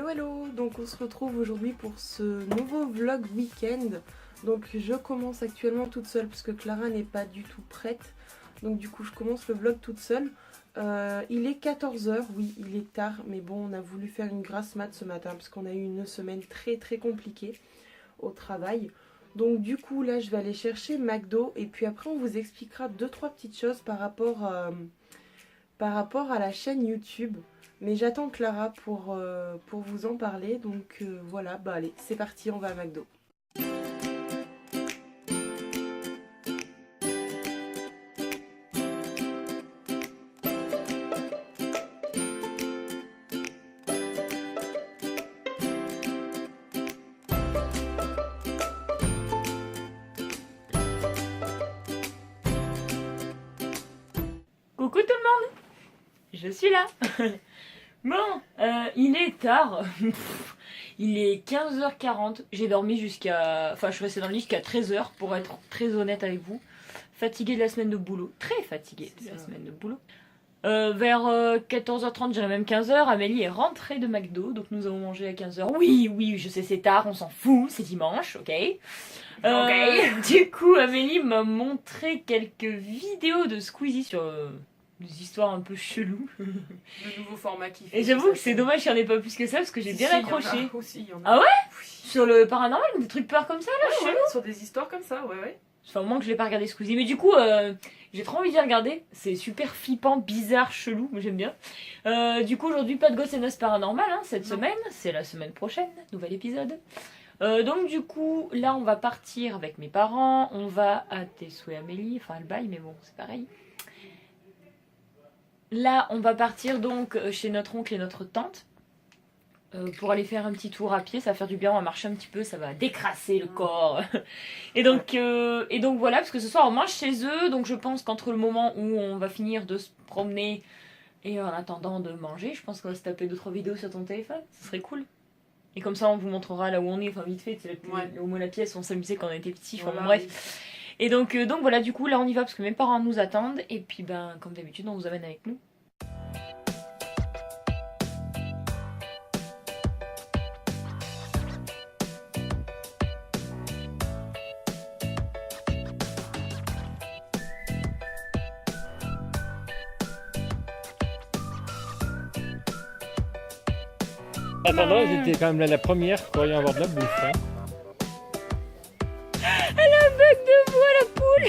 Hello hello, donc on se retrouve aujourd'hui pour ce nouveau vlog week-end. Donc je commence actuellement toute seule parce que Clara n'est pas du tout prête. Donc du coup je commence le vlog toute seule. Il est 14 h, oui il est tard, mais bon on a voulu faire une grasse mat ce matin parce qu'on a eu une semaine très compliquée au travail. Donc du coup là je vais aller chercher McDo et puis après on vous expliquera 2-3 petites choses par rapport à la chaîne YouTube. Mais j'attends Clara pour vous en parler. Donc voilà, bah allez, c'est parti, on va à McDo. Coucou tout le monde, je suis là. Bon, il est tard, il est 15h40, j'ai dormi jusqu'à... Enfin, je suis restée dans le lit jusqu'à 13h pour être très honnête avec vous. Fatiguée de la semaine de boulot, très fatiguée de la semaine de boulot. Vers 14h30, j'irai même 15h, Amélie est rentrée de McDo, donc nous avons mangé à 15h. Oui, je sais c'est tard, on s'en fout, c'est dimanche, ok. Du coup, Amélie m'a montré quelques vidéos de Squeezie sur des histoires un peu cheloues. Le nouveau format qui fait. Et j'avoue que c'est dommage qu'il n'y en ait pas plus que ça parce que j'ai bien accroché. Il y en a aussi, il y en a. Ah ouais? Oui. Sur le paranormal, des trucs peur comme ça là, Ouais, chelou. sur des histoires comme ça, ouais. Enfin, au moins que je l'ai pas regardé Squeezie. Mais du coup, j'ai trop envie de les regarder. C'est super flippant, bizarre, chelou, mais j'aime bien. Du coup, aujourd'hui, pas de Ghost et Noce Paranormal cette semaine. C'est la semaine prochaine, nouvel épisode. Donc du coup, là, on va partir avec mes parents. On va à tes souhaits Amélie. Enfin, elle baille, mais bon, c'est pareil. Là, on va partir donc chez notre oncle et notre tante. Pour aller faire un petit tour à pied, ça va faire du bien, on va marcher un petit peu, ça va décrasser le corps. et donc voilà, parce que ce soir on mange chez eux, donc je pense qu'entre le moment où on va finir de se promener et en attendant de manger, je pense qu'on va se taper 2-3 vidéos sur ton téléphone, ça serait cool. Et comme ça on vous montrera là où on est, enfin vite fait, c'est au moins la pièce où on s'amusait quand on était petits, enfin Voilà, bref. Oui. Et donc voilà, du coup là on y va parce que mes parents nous attendent, et puis ben comme d'habitude on vous amène avec nous. Attends, j'étais quand même la première pour y avoir de la bouffe. Hein. Elle a un bec de voix, la poule.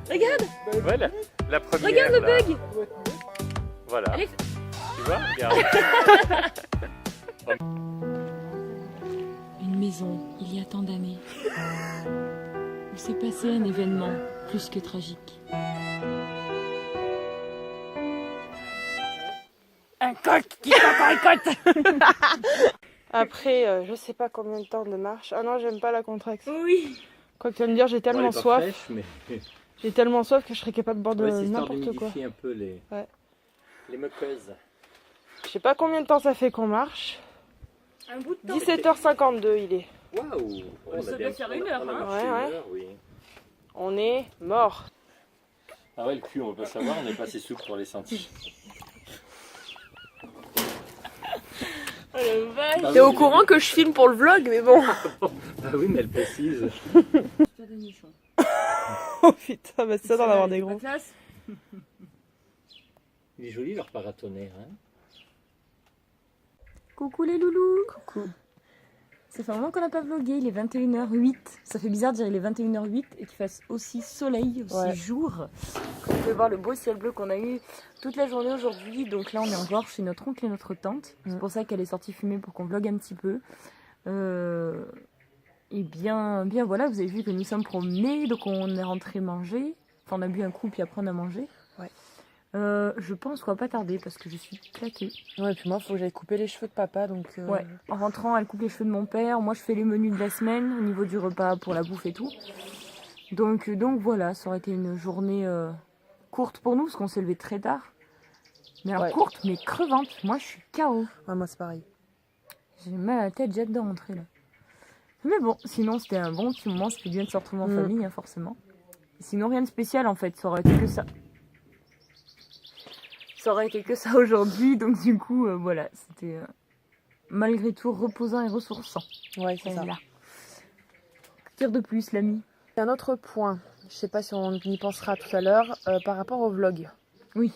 Regarde. Voilà, la première. Regarde le là. bug. Voilà. Allez. Tu vois, regarde. Une maison, il y a tant d'années, où s'est passé un événement plus que tragique. Un coq qui s'apparicote. Après, je sais pas combien de temps de marche. Ah non, j'aime pas la contraction. Oui. Quoi que tu vas me dire, j'ai tellement soif. Fraîche, mais... J'ai tellement soif que je serais capable de boire de ouais, c'est histoire n'importe quoi. d'humidifier un peu les muqueuses. Je sais pas combien de temps ça fait qu'on marche. Un bout de temps. 17h52 il est. Waouh! On ça doit faire une heure, on a hein. marché Ouais. une heure, oui. On est mort. Ah ouais, le cul, on va pas savoir, on n'est pas assez souple pour les sentir. Oh la vache. Ah T'es oui, au courant que je filme pour le vlog, mais bon. Ah oui, mais elle précise. Oh putain, bah c'est ça d'en avoir des gros. Il est joli leur paratonnerre. Hein. Coucou les loulous. Coucou. Ça fait un moment qu'on n'a pas vlogué, il est 21h08. Ça fait bizarre de dire il est 21h08 et qu'il fasse aussi soleil, aussi jour. Comme vous pouvez voir le beau ciel bleu qu'on a eu toute la journée aujourd'hui. Donc là on est encore chez notre oncle et notre tante. C'est pour ça qu'elle est sortie fumer pour qu'on vlogue un petit peu. Et bien voilà, vous avez vu que nous sommes promenés, donc on est rentré manger. Enfin on a bu un coup puis après on a mangé. Ouais. Je pense qu'on va pas tarder parce que je suis claquée. Ouais, puis moi, faut que j'aille couper les cheveux de papa, donc... Ouais, en rentrant, elle coupe les cheveux de mon père. Moi, je fais les menus de la semaine au niveau du repas pour la bouffe et tout. Donc voilà, ça aurait été une journée courte pour nous parce qu'on s'est levé très tard. Mais alors courte, mais crevante. Moi, je suis KO. Ouais, moi, c'est pareil. J'ai mal à la tête, j'ai hâte de rentrer là. Mais bon, sinon, c'était un bon petit moment. C'était bien de se retrouver en famille, hein, forcément. Et sinon, rien de spécial en fait, ça aurait été que ça. ça aurait été que ça aujourd'hui. Donc du coup, voilà, c'était malgré tout reposant et ressourçant. Ouais, c'est ça. Là. Que dire de plus, l'ami? Un autre point, je sais pas si on y pensera tout à l'heure, par rapport au vlog. Oui.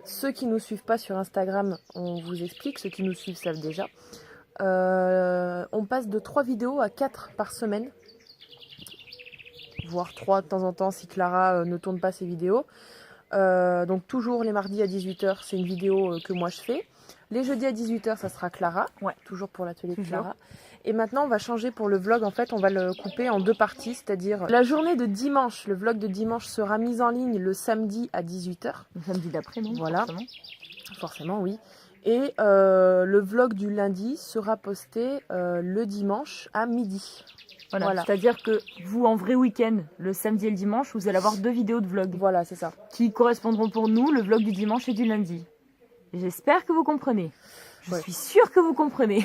Ceux qui nous suivent pas sur Instagram, on vous explique, ceux qui nous suivent savent déjà. On passe de 3 vidéos à 4 par semaine. Voire 3 de temps en temps si Clara ne tourne pas ses vidéos. Donc toujours les mardis à 18h, c'est une vidéo que moi je fais. Les jeudis à 18h, ça sera Clara. Ouais. Toujours pour l'atelier de Clara. Et maintenant, on va changer pour le vlog. En fait, on va le couper en 2 parties. C'est-à-dire, la journée de dimanche, le vlog de dimanche sera mis en ligne le samedi à 18h. Le samedi d'après, non? Voilà. Forcément, oui. Et le vlog du lundi sera posté le dimanche à midi. Voilà. C'est-à-dire que vous, en vrai week-end, le samedi et le dimanche, vous allez avoir 2 vidéos de vlog. Voilà, c'est ça. Qui correspondront pour nous, le vlog du dimanche et du lundi. J'espère que vous comprenez. Je suis sûre que vous comprenez.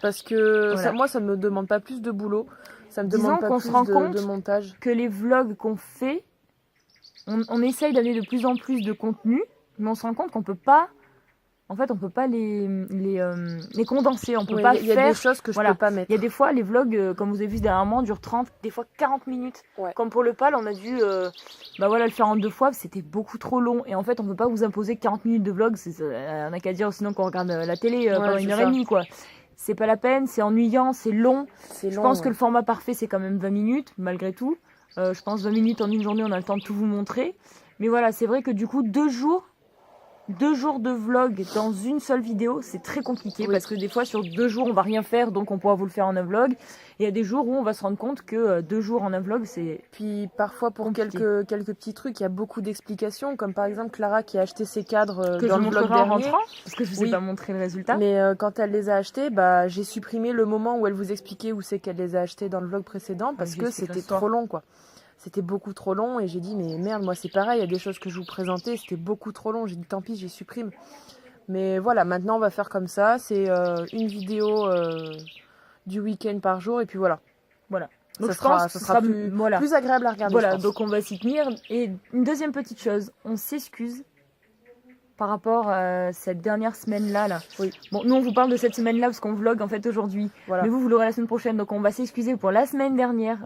Parce que moi, ça ne me demande pas plus de boulot. Ça me demande pas plus de montage. Que les vlogs qu'on fait, on essaye d'amener de plus en plus de contenu, mais on se rend compte qu'on peut pas... En fait, on peut pas les condenser, on peut pas faire... Il y a des choses que je peux pas mettre. Il y a des fois, les vlogs, comme vous avez vu dernièrement, durent 30, des fois 40 minutes. Ouais. Comme pour le PAL, on a dû le faire en 2 fois, c'était beaucoup trop long. Et en fait, on peut pas vous imposer 40 minutes de vlog, on n'a qu'à dire sinon qu'on regarde la télé pendant 1h30, quoi. C'est pas la peine, c'est ennuyant, c'est long. Je pense que le format parfait, c'est quand même 20 minutes, malgré tout. Je pense 20 minutes en une journée, on a le temps de tout vous montrer. Mais voilà, c'est vrai que du coup, 2 jours de vlog dans une seule vidéo, c'est très compliqué parce que des fois sur 2 jours on va rien faire, donc on pourra vous le faire en un vlog. Et il y a des jours où on va se rendre compte que 2 jours en un vlog, c'est... Puis parfois pour quelques petits trucs, il y a beaucoup d'explications, comme par exemple Clara qui a acheté ses cadres que dans je le vlog montrerai en dernier. rentrant, parce que je vous ai pas montré le résultat. Mais quand elle les a achetés, j'ai supprimé le moment où elle vous expliquait où c'est qu'elle les a achetés dans le vlog précédent parce que c'était trop long, quoi. C'était beaucoup trop long et j'ai dit mais merde, moi c'est pareil, il y a des choses que je vous présentais, c'était beaucoup trop long, j'ai dit tant pis, j'y supprime. Mais voilà, maintenant on va faire comme ça, c'est une vidéo du week-end par jour et puis voilà. Donc ça sera plus agréable à regarder. Voilà, donc on va s'y tenir. Et une deuxième petite chose, on s'excuse par rapport à cette dernière semaine-là. Oui. Bon, nous on vous parle de cette semaine-là parce qu'on vlog en fait aujourd'hui. Voilà. Mais vous l'aurez la semaine prochaine. Donc on va s'excuser pour la semaine dernière,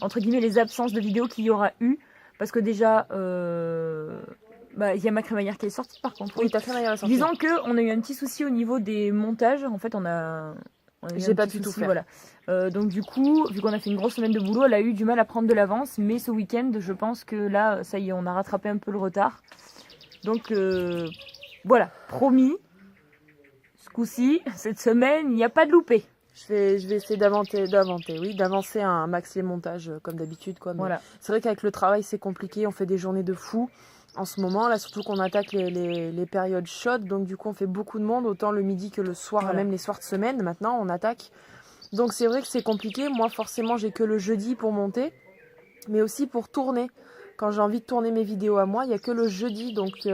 entre guillemets, les absences de vidéos qu'il y aura eu. Parce que déjà, y a ma crémaillère qui est sortie par contre. Oui, ta crémaillère est sortie. Disons qu'on a eu un petit souci au niveau des montages. En fait, j'ai pas pu tout faire. Voilà. Donc du coup, vu qu'on a fait une grosse semaine de boulot, elle a eu du mal à prendre de l'avance. Mais ce week-end, je pense que là, ça y est, on a rattrapé un peu le retard. Donc voilà, promis, ce coup-ci, cette semaine, il n'y a pas de loupé. Je vais essayer d'avancer un max les montages comme d'habitude, quoi. Voilà. C'est vrai qu'avec le travail c'est compliqué, on fait des journées de fou en ce moment, là surtout qu'on attaque les périodes chaudes, donc du coup on fait beaucoup de monde, autant le midi que le soir, même les soirs de semaine, maintenant on attaque. Donc c'est vrai que c'est compliqué, moi forcément j'ai que le jeudi pour monter, mais aussi pour tourner. Quand j'ai envie de tourner mes vidéos à moi, il n'y a que le jeudi. Donc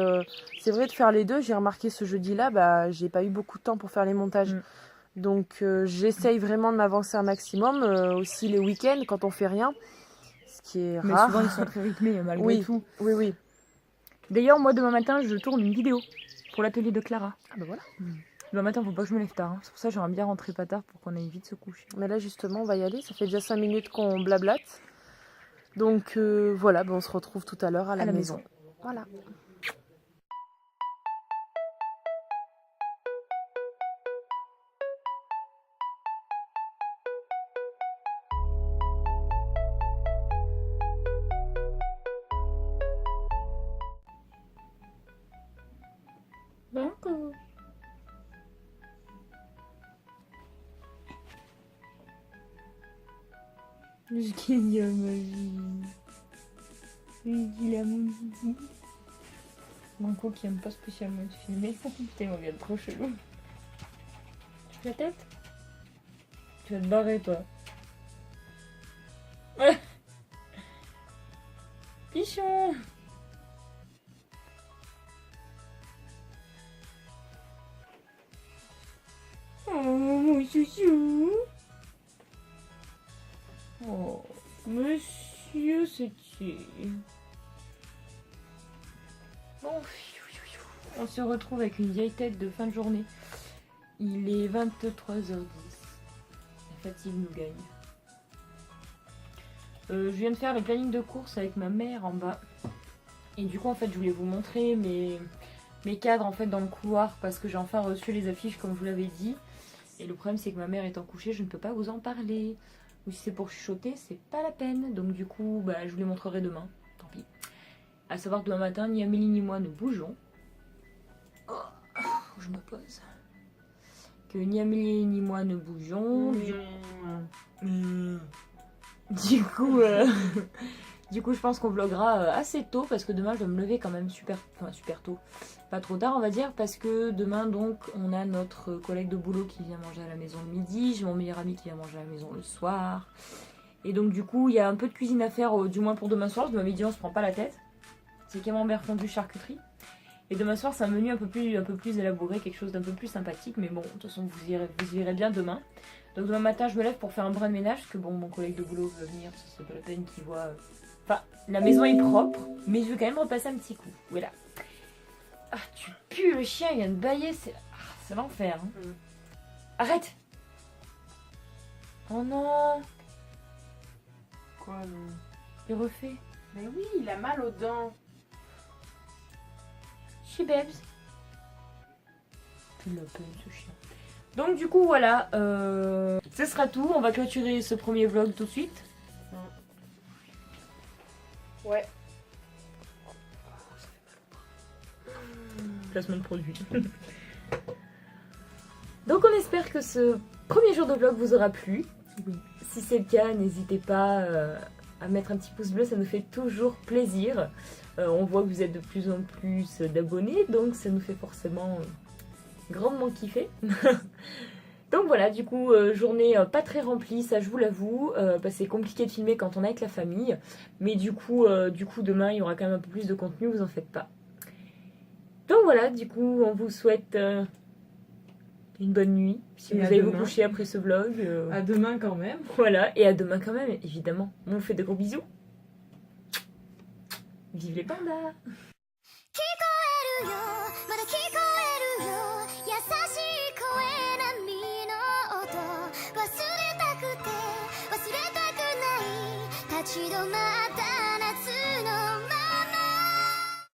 c'est vrai de faire les deux. J'ai remarqué ce jeudi-là, j'ai pas eu beaucoup de temps pour faire les montages. Donc j'essaye vraiment de m'avancer un maximum. Aussi les week-ends quand on fait rien. Ce qui est rare. Mais souvent ils sont très rythmés malgré tout. Oui. D'ailleurs, moi demain matin, je tourne une vidéo pour l'atelier de Clara. Ah bah voilà. Demain matin, faut pas que je me lève tard. C'est pour ça que j'aimerais bien rentrer pas tard pour qu'on aille vite se coucher. Mais là justement, on va y aller. Ça fait déjà 5 minutes qu'on blablate. Donc voilà, on se retrouve tout à l'heure à la maison. Voilà. Banco. Ce qu'il y a, ma vie. Il a mon zizi. Banco qui aime pas spécialement être filmé. Putain, il regarde trop chelou. Tu fais la tête? Tu vas te barrer, toi. Pichon. Oh, mon chouchou. Oh, monsieur, c'était... Bon, On se retrouve avec une vieille tête de fin de journée. Il est 23h10. La fatigue nous gagne. Je viens de faire le planning de course avec ma mère en bas. Et du coup, en fait, je voulais vous montrer mes cadres en fait dans le couloir parce que j'ai enfin reçu les affiches comme je vous l'avais dit. Et le problème, c'est que ma mère étant couchée, je ne peux pas vous en parler. Ou si c'est pour chuchoter, c'est pas la peine. Donc du coup, bah, je vous les montrerai demain. Tant pis. À savoir que demain matin, ni Amélie ni moi ne bougeons. Oh, je me pose. Que ni Amélie ni moi ne bougeons. Du coup, du coup, je pense qu'on vloguera assez tôt parce que demain, je dois me lever quand même super tôt. Pas trop tard, on va dire, parce que demain, donc, on a notre collègue de boulot qui vient manger à la maison le midi. J'ai mon meilleur ami qui vient manger à la maison le soir. Et donc, du coup, il y a un peu de cuisine à faire, du moins pour demain soir. Demain midi, on se prend pas la tête. C'est camembert fondu charcuterie. Et demain soir, c'est un menu un peu plus élaboré, quelque chose d'un peu plus sympathique. Mais bon, de toute façon, vous verrez bien demain. Donc demain matin, je me lève pour faire un brin de ménage, parce que bon, mon collègue de boulot veut venir, c'est pas la peine qu'il voit... Enfin, la maison est propre, mais je veux quand même repasser un petit coup. Voilà. Ah, tu pues, le chien, il vient de bâiller, c'est l'enfer. Hein. Arrête. Oh non. Quoi, non? Il refait. Mais oui, il a mal aux dents. Chibebs. Tu la peine, ce chien. Donc du coup voilà, ce sera tout, on va clôturer ce premier vlog tout de suite. Ouais. Placement de produit. Donc on espère que ce premier jour de vlog vous aura plu. Si c'est le cas, n'hésitez pas à mettre un petit pouce bleu, ça nous fait toujours plaisir. On voit que vous êtes de plus en plus d'abonnés, donc ça nous fait forcément... grandement kiffé. Donc voilà, du coup, journée pas très remplie, ça je vous l'avoue. C'est compliqué de filmer quand on est avec la famille. Mais du coup, demain, il y aura quand même un peu plus de contenu, vous en faites pas. Donc voilà, du coup, on vous souhaite une bonne nuit. Si vous allez vous coucher après ce vlog. À demain quand même. Voilà, et à demain quand même, évidemment. On vous fait de gros bisous. Vive les pandas! まだ聞こえるよ優しい声波の音忘れたくて忘れたくない立ち止まった